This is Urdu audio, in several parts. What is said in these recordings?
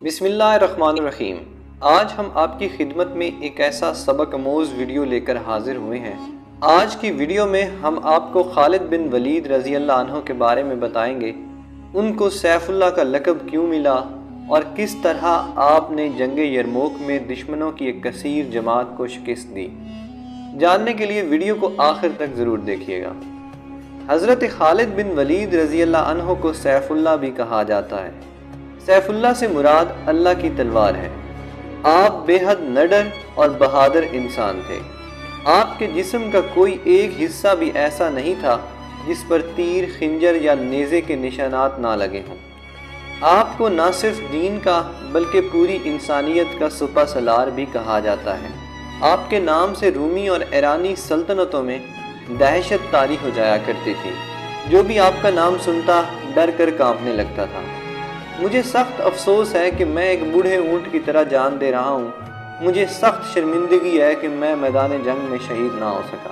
بسم اللہ الرحمن الرحیم۔ آج ہم آپ کی خدمت میں ایک ایسا سبق آموز ویڈیو لے کر حاضر ہوئے ہیں۔ آج کی ویڈیو میں ہم آپ کو خالد بن ولید رضی اللہ عنہ کے بارے میں بتائیں گے۔ ان کو سیف اللہ کا لقب کیوں ملا اور کس طرح آپ نے جنگ یرموک میں دشمنوں کی ایک کثیر جماعت کو شکست دی۔ جاننے کے لیے ویڈیو کو آخر تک ضرور دیکھیے گا۔ حضرت خالد بن ولید رضی اللہ عنہ کو سیف اللہ بھی کہا جاتا ہے۔ سیف اللہ سے مراد اللہ کی تلوار ہے۔ آپ بے حد نڈر اور بہادر انسان تھے۔ آپ کے جسم کا کوئی ایک حصہ بھی ایسا نہیں تھا جس پر تیر، خنجر یا نیزے کے نشانات نہ لگے ہوں۔ آپ کو نہ صرف دین کا بلکہ پوری انسانیت کا سپہ سالار بھی کہا جاتا ہے۔ آپ کے نام سے رومی اور ایرانی سلطنتوں میں دہشت طاری ہو جایا کرتی تھی۔ جو بھی آپ کا نام سنتا ڈر کر کانپنے لگتا تھا۔ مجھے سخت افسوس ہے کہ میں ایک بوڑھے اونٹ کی طرح جان دے رہا ہوں۔ مجھے سخت شرمندگی ہے کہ میں میدان جنگ میں شہید نہ ہو سکا۔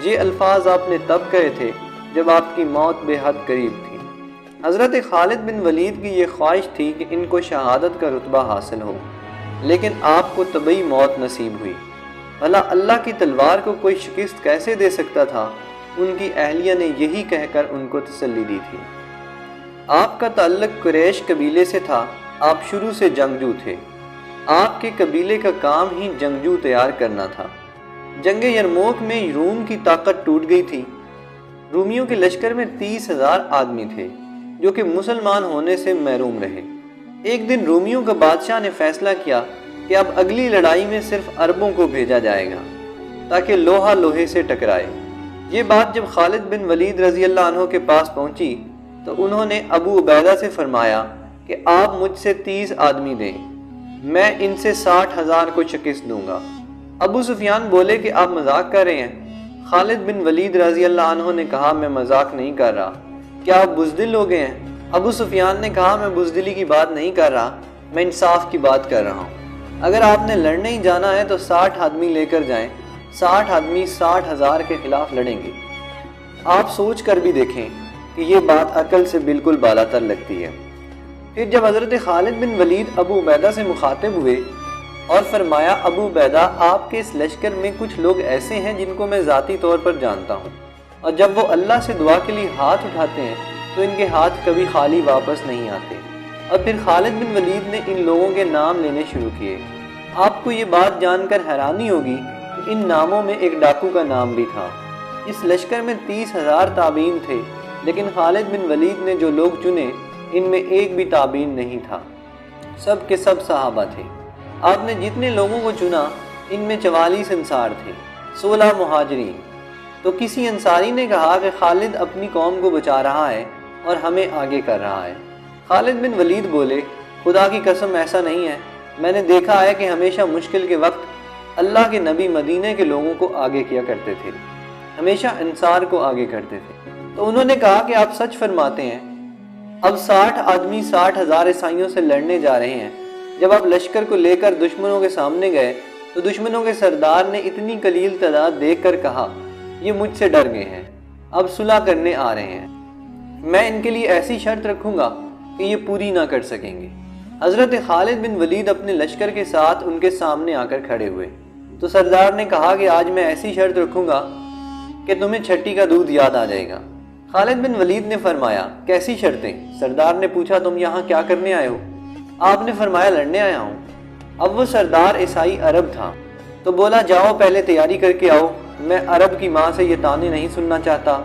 یہ الفاظ آپ نے تب کہے تھے جب آپ کی موت بے حد قریب تھی۔ حضرت خالد بن ولید کی یہ خواہش تھی کہ ان کو شہادت کا رتبہ حاصل ہو، لیکن آپ کو طبعی موت نصیب ہوئی۔ بھلا اللہ کی تلوار کو کوئی شکست کیسے دے سکتا تھا؟ ان کی اہلیہ نے یہی کہہ کر ان کو تسلی دی تھی۔ آپ کا تعلق قریش قبیلے سے تھا۔ آپ شروع سے جنگجو تھے۔ آپ کے قبیلے کا کام ہی جنگجو تیار کرنا تھا۔ جنگ یرموک میں روم کی طاقت ٹوٹ گئی تھی۔ رومیوں کے لشکر میں 30,000 آدمی تھے جو کہ مسلمان ہونے سے محروم رہے۔ ایک دن رومیوں کا بادشاہ نے فیصلہ کیا کہ اب اگلی لڑائی میں صرف عربوں کو بھیجا جائے گا تاکہ لوہا لوہے سے ٹکرائے۔ یہ بات جب خالد بن ولید رضی اللہ عنہ کے پاس پہنچی تو انہوں نے ابو عبیدہ سے فرمایا کہ آپ مجھ سے 30 آدمی دیں، میں ان سے 60,000 کو شکست دوں گا۔ ابو سفیان بولے کہ آپ مذاق کر رہے ہیں۔ خالد بن ولید رضی اللہ عنہ نے کہا میں مذاق نہیں کر رہا، کیا آپ بزدل ہو گئے ہیں؟ ابو سفیان نے کہا میں بزدلی کی بات نہیں کر رہا، میں انصاف کی بات کر رہا ہوں۔ اگر آپ نے لڑنے ہی جانا ہے تو 60 آدمی لے کر جائیں۔ 60 آدمی 60,000 کے خلاف لڑیں گے۔ آپ سوچ کر بھی دیکھیں کہ یہ بات عقل سے بالکل بالاتر لگتی ہے۔ پھر جب حضرت خالد بن ولید ابو عبیدہ سے مخاطب ہوئے اور فرمایا ابو عبیدہ آپ کے اس لشکر میں کچھ لوگ ایسے ہیں جن کو میں ذاتی طور پر جانتا ہوں، اور جب وہ اللہ سے دعا کے لیے ہاتھ اٹھاتے ہیں تو ان کے ہاتھ کبھی خالی واپس نہیں آتے۔ اور پھر خالد بن ولید نے ان لوگوں کے نام لینے شروع کیے۔ آپ کو یہ بات جان کر حیرانی ہوگی کہ ان ناموں میں ایک ڈاکو کا نام بھی تھا۔ اس لشکر میں 30,000 تابعین تھے، لیکن خالد بن ولید نے جو لوگ چنے ان میں ایک بھی تابعین نہیں تھا، سب کے سب صحابہ تھے۔ آپ نے جتنے لوگوں کو چنا ان میں 44 انصار تھے، 16 مہاجرین۔ تو کسی انصاری نے کہا کہ خالد اپنی قوم کو بچا رہا ہے اور ہمیں آگے کر رہا ہے۔ خالد بن ولید بولے خدا کی قسم ایسا نہیں ہے، میں نے دیکھا ہے کہ ہمیشہ مشکل کے وقت اللہ کے نبی مدینے کے لوگوں کو آگے کیا کرتے تھے، ہمیشہ انصار کو آگے کرتے تھے۔ تو انہوں نے کہا کہ آپ سچ فرماتے ہیں۔ اب 60 آدمی 60,000 عیسائیوں سے لڑنے جا رہے ہیں۔ جب آپ لشکر کو لے کر دشمنوں کے سامنے گئے تو دشمنوں کے سردار نے اتنی قلیل تعداد دیکھ کر کہا یہ مجھ سے ڈر گئے ہیں، اب صلح کرنے آ رہے ہیں، میں ان کے لیے ایسی شرط رکھوں گا کہ یہ پوری نہ کر سکیں گے۔ حضرت خالد بن ولید اپنے لشکر کے ساتھ ان کے سامنے آ کر کھڑے ہوئے تو سردار نے کہا کہ آج میں ایسی شرط رکھوں گا کہ تمہیں چھٹی کا دودھ یاد آ جائے گا۔ خالد بن ولید نے فرمایا کیسی شرطیں؟ سردار نے پوچھا تم یہاں کیا کرنے آئے ہو؟ آپ نے فرمایا لڑنے آیا ہوں۔ اب وہ سردار عیسائی عرب تھا تو بولا جاؤ پہلے تیاری کر کے آؤ، میں عرب کی ماں سے یہ تانے نہیں سننا چاہتا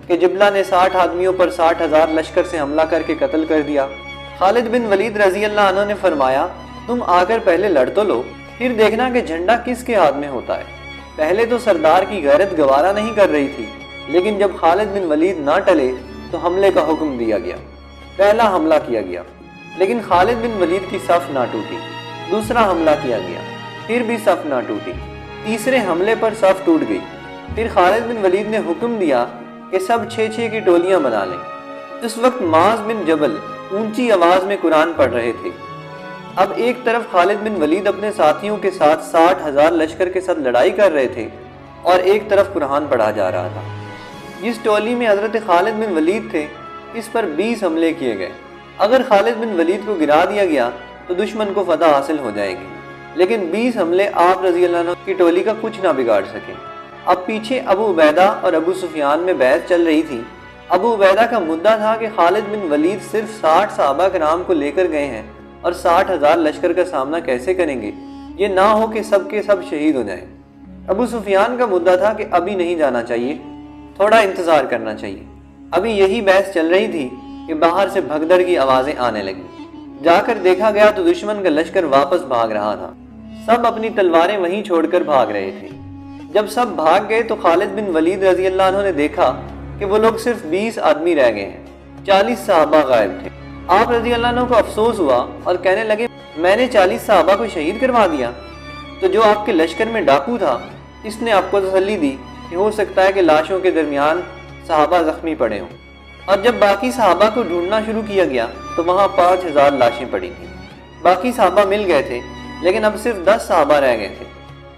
کہ جبلہ نے 60 آدمیوں پر 60,000 لشکر سے حملہ کر کے قتل کر دیا۔ خالد بن ولید رضی اللہ عنہ نے فرمایا تم آ کر پہلے لڑ تو لو، پھر دیکھنا کہ جھنڈا کس کے ہاتھ میں ہوتا ہے۔ پہلے تو سردار کی غیرت گوارا نہیں کر رہی تھی، لیکن جب خالد بن ولید نہ ٹلے تو حملے کا حکم دیا گیا۔ پہلا حملہ کیا گیا لیکن خالد بن ولید کی صف نہ ٹوٹی۔ دوسرا حملہ کیا گیا، پھر بھی صف نہ ٹوٹی۔ تیسرے حملے پر صف ٹوٹ گئی۔ پھر خالد بن ولید نے حکم دیا کہ سب 6 کی ٹولیاں بنا لیں۔ اس وقت معاذ بن جبل اونچی آواز میں قرآن پڑھ رہے تھے۔ اب ایک طرف خالد بن ولید اپنے ساتھیوں کے ساتھ 60,000 لشکر کے ساتھ لڑائی کر رہے تھے اور ایک طرف قرآن پڑھا جا رہا تھا۔ جس ٹولی میں حضرت خالد بن ولید تھے اس پر 20 حملے کیے گئے۔ اگر خالد بن ولید کو گرا دیا گیا تو دشمن کو فتح حاصل ہو جائے گی، لیکن 20 حملے آپ رضی اللہ عنہ کی ٹولی کا کچھ نہ بگاڑ سکے۔ اب پیچھے ابو عبیدہ اور ابو سفیان میں بحث چل رہی تھی۔ ابو عبیدہ کا مدعا تھا کہ خالد بن ولید صرف 60 صحابہ کرام کو لے کر گئے ہیں اور 60,000 لشکر کا سامنا کیسے کریں گے، یہ نہ ہو کہ سب کے سب شہید ہو جائیں۔ ابو سفیان کا مدعا تھا کہ ابھی نہیں جانا چاہیے، تھوڑا انتظار کرنا چاہیے۔ ابھی یہی بحث چل رہی تھی کہ باہر سے بھگدڑ کی آوازیں آنے لگیں۔ جا کر دیکھا گیا تو دشمن کا لشکر واپس بھاگ رہا تھا۔ سب اپنی تلواریں وہیں چھوڑ کر بھاگ رہے تھے۔ جب سب بھاگ گئے تو خالد بن ولید رضی اللہ عنہ نے دیکھا کہ وہ لوگ صرف 20 آدمی رہ گئے ہیں، 40 صحابہ غائب تھے۔ آپ رضی اللہ عنہ کو افسوس ہوا اور کہنے لگے، میں نے 40 صحابہ کو شہید کروا دیا۔ تو جو آپ کے لشکر میں ڈاکو تھا، اس نے آپ کو تسلی دی کہ ہو سکتا ہے کہ لاشوں کے درمیان صحابہ زخمی پڑے ہوں۔ اور جب باقی صحابہ کو ڈھونڈنا شروع کیا گیا تو وہاں 5000 لاشیں پڑی تھیں۔ باقی صحابہ مل گئے تھے، لیکن اب صرف 10 صحابہ رہ گئے تھے۔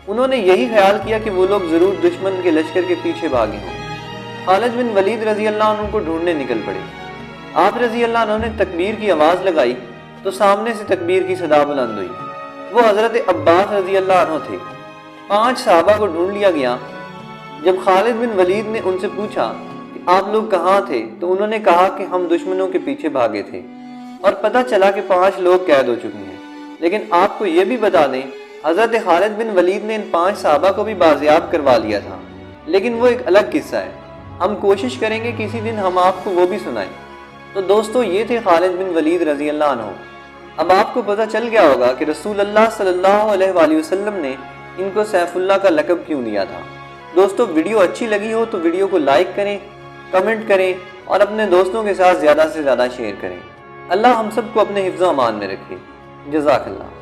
انہوں نے یہی خیال کیا کہ وہ لوگ ضرور دشمن کے لشکر کے پیچھے بھاگے ہوں۔ خالد بن ولید رضی اللہ عنہ کو ڈھونڈنے نکل پڑے۔ آپ رضی اللہ عنہ نے تکبیر کی آواز لگائی تو سامنے سے تکبیر کی صدا بلند ہوئی۔ وہ حضرت عباس رضی اللہ عنہ تھے۔ 5 صحابہ کو ڈھونڈ لیا گیا۔ جب خالد بن ولید نے ان سے پوچھا کہ آپ لوگ کہاں تھے تو انہوں نے کہا کہ ہم دشمنوں کے پیچھے بھاگے تھے، اور پتہ چلا کہ 5 لوگ قید ہو چکے ہیں۔ لیکن آپ کو یہ بھی بتا دیں، حضرت خالد بن ولید نے ان 5 صحابہ کو بھی بازیاب کروا لیا تھا، لیکن وہ ایک الگ قصہ ہے۔ ہم کوشش کریں گے کسی دن ہم آپ کو وہ بھی سنائیں۔ تو دوستو، یہ تھے خالد بن ولید رضی اللہ عنہ۔ اب آپ کو پتہ چل گیا ہوگا کہ رسول اللہ صلی اللہ علیہ وآلہ وسلم نے ان کو سیف اللہ کا لقب کیوں دیا تھا۔ دوستو، ویڈیو اچھی لگی ہو تو ویڈیو کو لائک کریں، کمنٹ کریں اور اپنے دوستوں کے ساتھ زیادہ سے زیادہ شیئر کریں۔ اللہ ہم سب کو اپنے حفظ و امان میں رکھے۔ جزاک اللہ۔